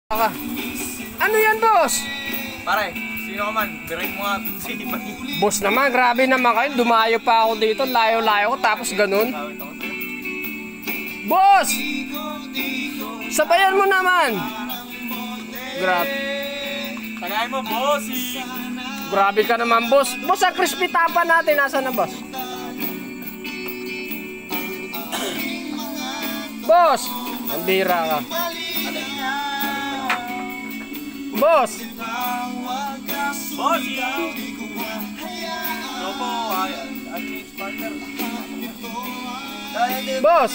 Ano yan, boss? Pare, sino ka man? Biring mo nga si Ibay. Boss naman, grabe naman kayo. Dumayo pa ako dito, layo-layo ko, tapos ganun. Boss! Sabayan mo naman! Grabe. Tagayin mo, bossy! Grabe ka naman, boss. Boss, ang crispy tapa natin, nasa na, boss? Boss! Ang bira ka. Boss! Bossy! Ito po, ano yung partner? Boss!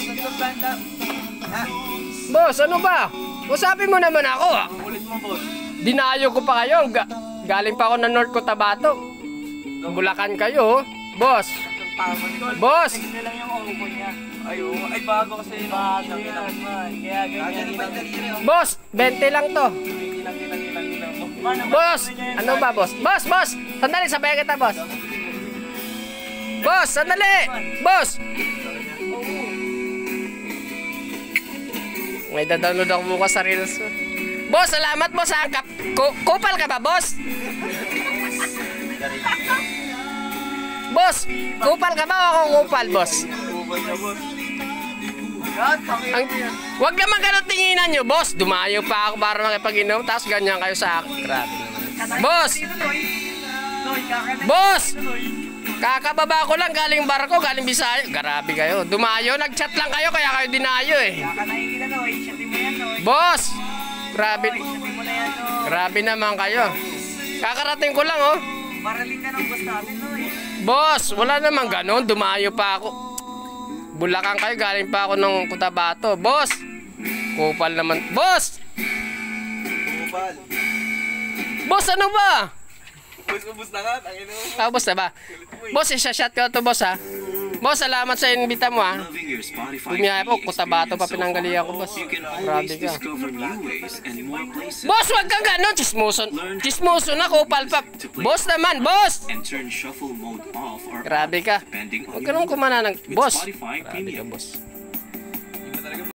Boss, ano ba? Usapin mo naman ako. Ulit mo, boss. Dinayo ko pa kayo. Galing pa ako ng North Cotabato. Bulacan kayo. Boss! Boss! Ito lang yung upo niya. Ay, bago kasi. Bago yan, man. Kaya ganyan. Boss, 20 lang to. Boss! Ano ba, boss? Boss! Sandali, sabay kita, boss. Boss, sandali! Boss! May download ako bukas sa Reels. Boss, salamat, boss. Kupal ka ba, boss? Boss, kupal ka ba o ako kupal, boss? Wag naman ganun tinginan nyo, boss. Dumayo pa ako para makipag-inom, tapos ganyan kayo sa akin. Grabe. Boss! Boss! Kakababa ko lang, galing barko, galing Bisaya. Grabe kayo. Dumayo, nag-chat lang kayo, kaya kayo dinayo eh. Boss! Grabe. Grabe naman kayo. Kakarating ko lang, oh. Paraling ka ng boss natin, Noy. Boss, wala naman ganun. Dumayo pa ako. Bulacan kayo, galing pa ako ng Cotabato. Boss! Kupal naman. Boss! Kupal. Boss, ano ba? Boss na nga, tangin mo. Boss na ba? Boss, isa-shot ko to, boss, ha? Boss, salamat sa invita mo, ha? Bumiyaya po, Cotabato pa pinanggali ako, boss. Grabe ka. Boss, wag kang gano'n. Chismoso na, kupal pa. Boss naman, boss! Grabe ka. Huwag ka nung kumana ng... Boss! Grabe ka, boss.